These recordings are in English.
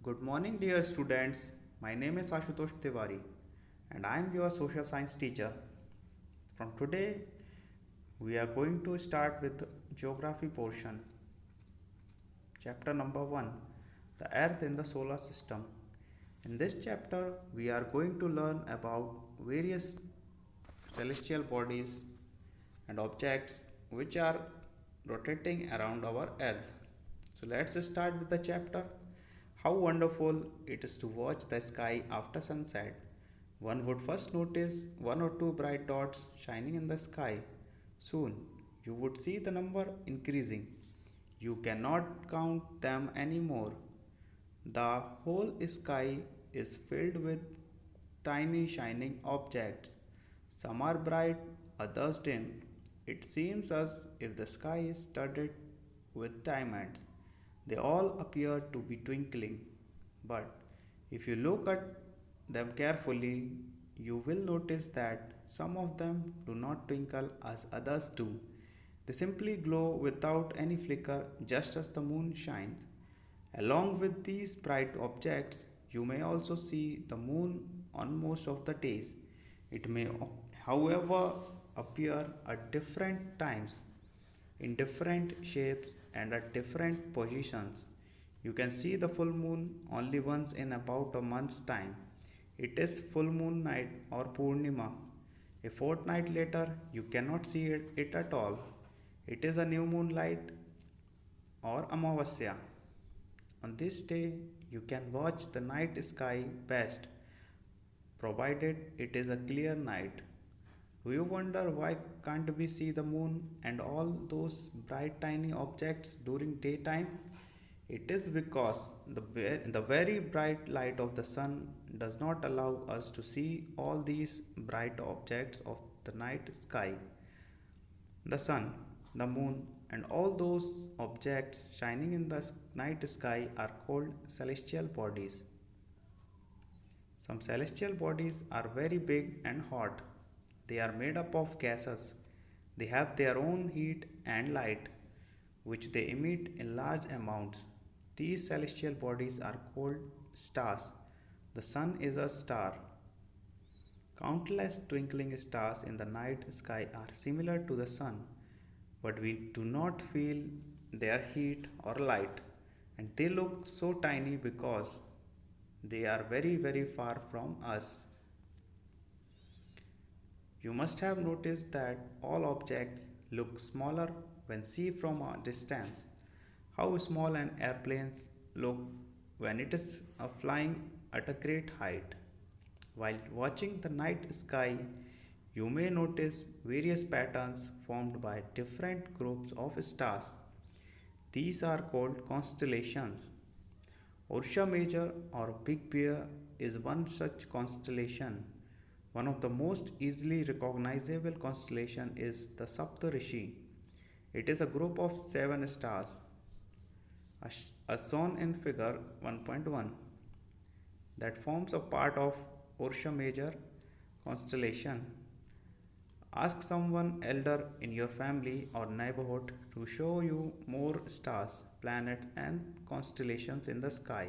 Good morning, dear students. My name is Ashutosh Tiwari, and I am your social science teacher. From today, we are going to start with geography portion. Chapter number 1, The Earth in the Solar System. In this chapter, we are going to learn about various celestial bodies and objects which are rotating around our Earth. So let's start with the chapter. How wonderful it is to watch the sky after sunset. One would first notice one or two bright dots shining in the sky. Soon, you would see the number increasing. You cannot count them anymore. The whole sky is filled with tiny shining objects. Some are bright, others dim. It seems as if the sky is studded with diamonds. They all appear to be twinkling. But if you look at them carefully, you will notice that some of them do not twinkle as others do. They simply glow without any flicker, just as the moon shines. Along with these bright objects, you may also see the moon on most of the days. It may, however, appear at different times, in different shapes, and at different positions. You can see the full moon only once in about a month's time. It is full moon night or Purnima. A fortnight later, you cannot see it at all. It is a new moonlight or Amavasya. On this day, you can watch the night sky best, provided it is a clear night. Do you wonder why can't we see the moon and all those bright tiny objects during daytime? It is because the very bright light of the sun does not allow us to see all these bright objects of the night sky. The sun, the moon, and all those objects shining in the night sky are called celestial bodies. Some celestial bodies are very big and hot. They are made up of gases. They have their own heat and light, which they emit in large amounts. These celestial bodies are called stars. The sun is a star. Countless twinkling stars in the night sky are similar to the sun, but we do not feel their heat or light, and they look so tiny because they are very, very far from us. You must have noticed that all objects look smaller when seen from a distance. How small an airplane looks when it is flying at a great height. While watching the night sky, you may notice various patterns formed by different groups of stars. These are called constellations. Ursa Major or Big Bear is one such constellation. One of the most easily recognizable constellation is the Saptarishi. It is a group of 7 stars, as shown in figure 1.1, that forms a part of Ursa Major constellation. Ask someone elder in your family or neighborhood to show you more stars, planets, and constellations in the sky.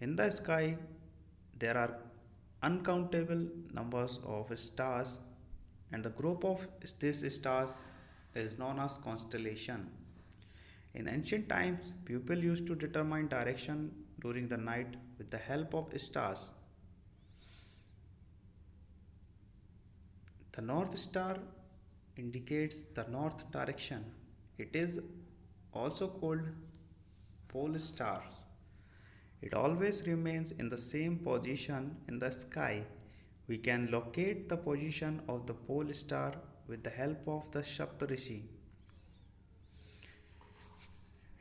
In the sky, there are uncountable numbers of stars, and the group of these stars is known as constellation. In ancient times, people used to determine direction during the night with the help of stars. The North Star indicates the north direction. It is also called pole stars. It always remains in the same position in the sky. We can locate the position of the pole star with the help of the Saptarishi.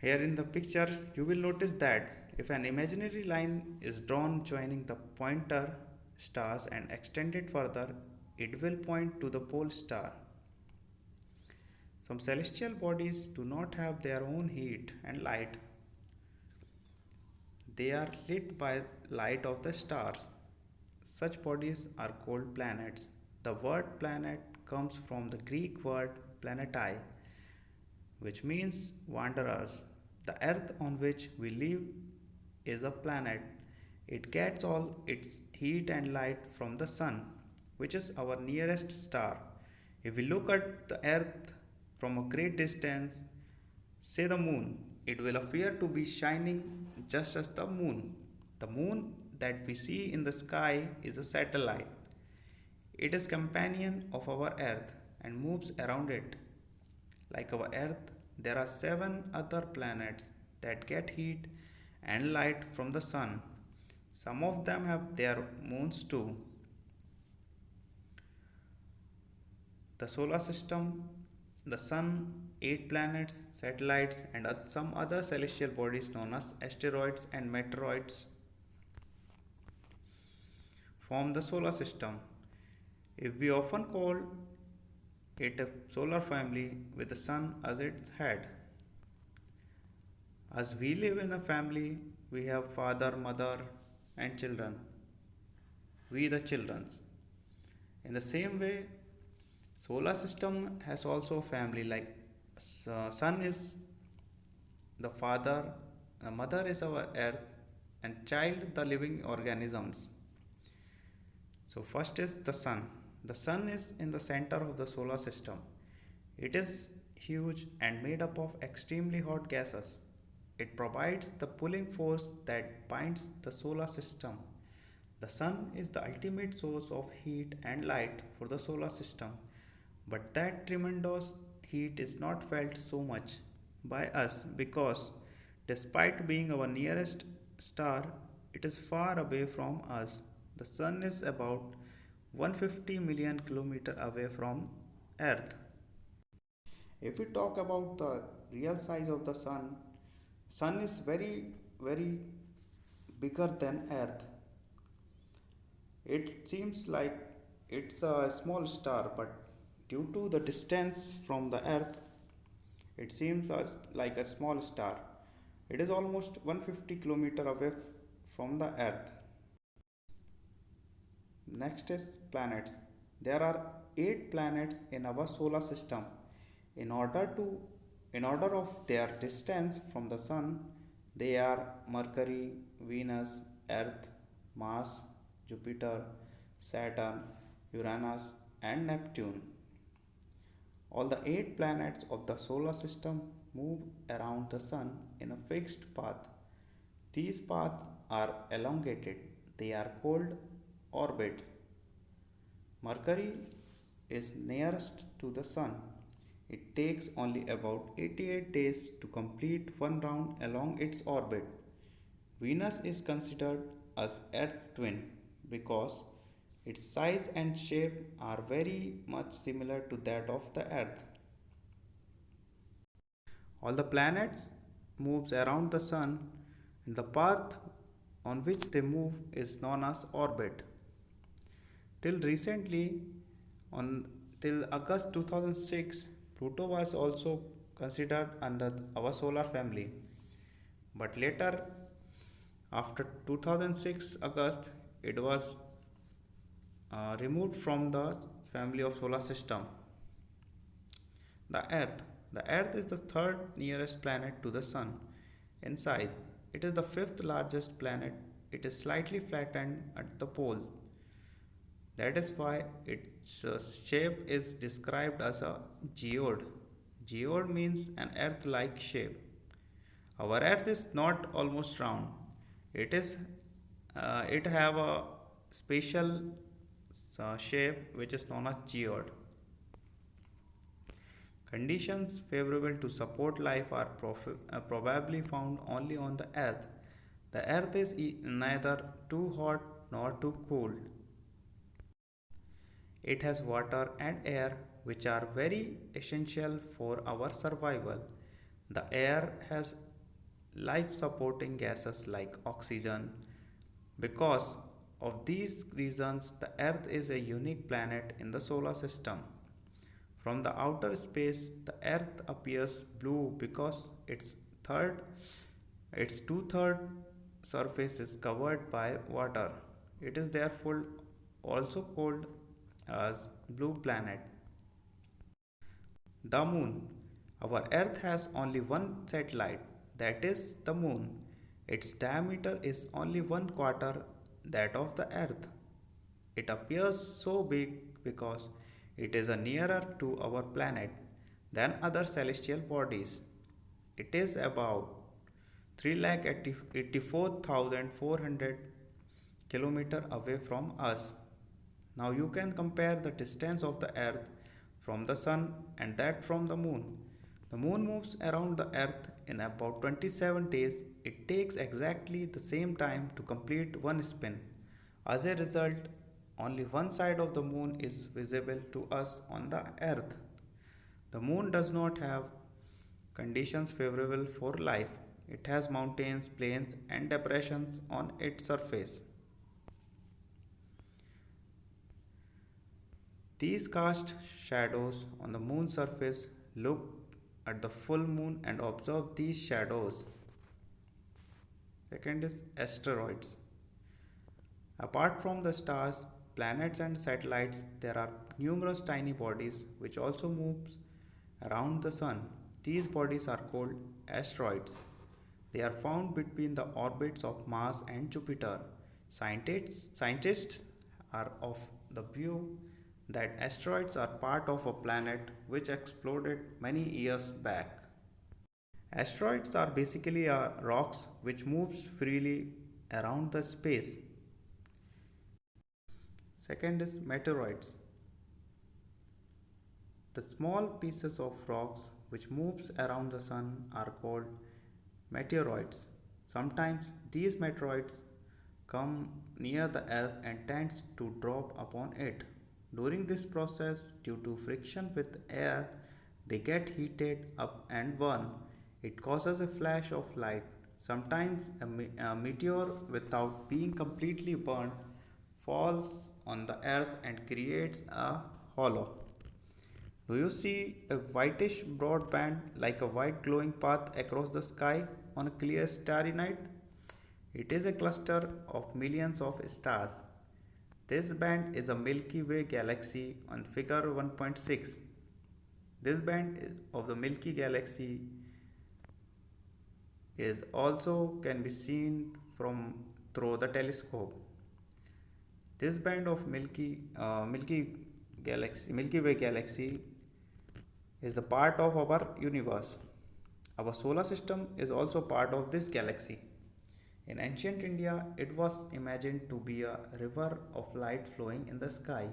Here in the picture, you will notice that if an imaginary line is drawn joining the pointer stars and extended further, it will point to the pole star. Some celestial bodies do not have their own heat and light. They are lit by light of the stars. Such bodies are called planets. The word planet comes from the Greek word planetai, which means wanderers. The Earth on which we live is a planet. It gets all its heat and light from the sun, which is our nearest star. If we look at the Earth from a great distance, say the moon, it will appear to be shining just as the moon. The moon that we see in the sky is a satellite. It is companion of our Earth and moves around it. Like our Earth, there are seven other planets that get heat and light from the sun. Some of them have their moons too. The solar system, the sun, eight planets, satellites, and some other celestial bodies known as asteroids and meteoroids form the solar system. If we often call it a solar family with the sun as its head. As we live in a family, we have father, mother, and children. We the childrens. In the same way, solar system has also a family like sun is the father, the mother is our earth, and child the living organisms. So first is the sun. The sun is in the center of the solar system. It is huge and made up of extremely hot gases. It provides the pulling force that binds the solar system. The sun is the ultimate source of heat and light for the solar system, but that tremendous heat is not felt so much by us because, despite being our nearest star, it is far away from us. The sun is about 150 million kilometers away from Earth. If we talk about the real size of the sun is very bigger than Earth. It seems like it's a small star, but due to the distance from the Earth, it seems as like a small star. It is almost 150 kilometers away from the Earth. Next is planets. There are 8 planets in our solar system. In order to in order of their distance from the sun, they are Mercury, Venus, Earth, Mars, Jupiter, Saturn, Uranus, and Neptune. All the 8 planets of the solar system move around the sun in a fixed path. These paths are elongated. They are called orbits. Mercury is nearest to the sun. It takes only about 88 days to complete one round along its orbit. Venus is considered as Earth's twin because its size and shape are very much similar to that of the Earth. All the planets moves around the sun and the path on which they move is known as orbit. Till recently, on till August 2006, Pluto was also considered under our solar family. But later, after 2006 August, it was removed from the family of solar system. The Earth. The Earth is the third nearest planet to the Sun. In size, it is the fifth largest planet. It is slightly flattened at the pole. That is why its shape is described as a geode. Geode means an earth-like shape. Our Earth is not almost round. It have a special shape which is known as geode. Conditions favorable to support life are probably found only on the Earth. The Earth is neither too hot nor too cold. It has water and air which are very essential for our survival. The air has life supporting gases like oxygen. Because of these reasons, the Earth is a unique planet in the solar system. From the outer space, the Earth appears blue because its two-third surface is covered by water. It is therefore also called as blue planet. The moon. Our Earth has only one satellite. that is the moon. Its diameter is only one quarter that of the earth. It appears so big because it is nearer to our planet than other celestial bodies. It is about 3,84,400 km away from us. Now you can compare the distance of the earth from the sun and that from the moon. The moon moves around the earth in about 27 days. It takes exactly the same time to complete one spin. As a result, only one side of the moon is visible to us on the earth. The moon does not have conditions favorable for life. It has mountains, plains, and depressions on its surface. These cast shadows on the moon's surface. Look at the full moon and observe these shadows. Second is asteroids. Apart from the stars, planets and satellites, there are numerous tiny bodies which also move around the sun. These bodies are called asteroids. They are found between the orbits of Mars and Jupiter. Scientists are of the view that asteroids are part of a planet which exploded many years back. Asteroids are basically rocks which moves freely around the space. Second is meteoroids. The small pieces of rocks which moves around the sun are called meteoroids. Sometimes these meteoroids come near the earth and tends to drop upon it. During this process, due to friction with air, they get heated up and burn. It causes a flash of light. Sometimes a meteor, without being completely burned, falls on the earth and creates a hollow. Do you see a whitish broad band like a white glowing path across the sky on a clear starry night? It is a cluster of millions of stars. This band is a Milky Way galaxy on figure 1.6. This band of the Milky Galaxy is also can be seen from through the telescope. This band of Milky Way galaxy is the part of our universe. Our solar system is also part of this galaxy. In ancient India, it was imagined to be a river of light flowing in the sky.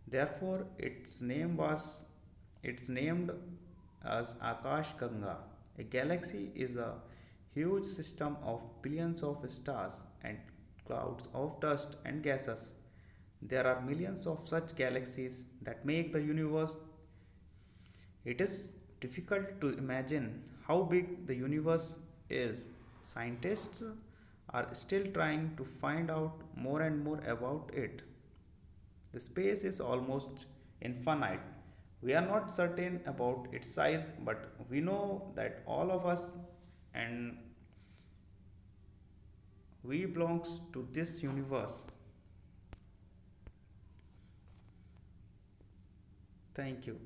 Therefore, it's named as Akash Ganga. A galaxy is a huge system of billions of stars and clouds of dust and gases. There are millions of such galaxies that make the universe. It is difficult to imagine how big the universe is. Scientists are still trying to find out more and more about it. The space is almost infinite. We are not certain about its size, but we know that all of us and we belongs to this universe. Thank you.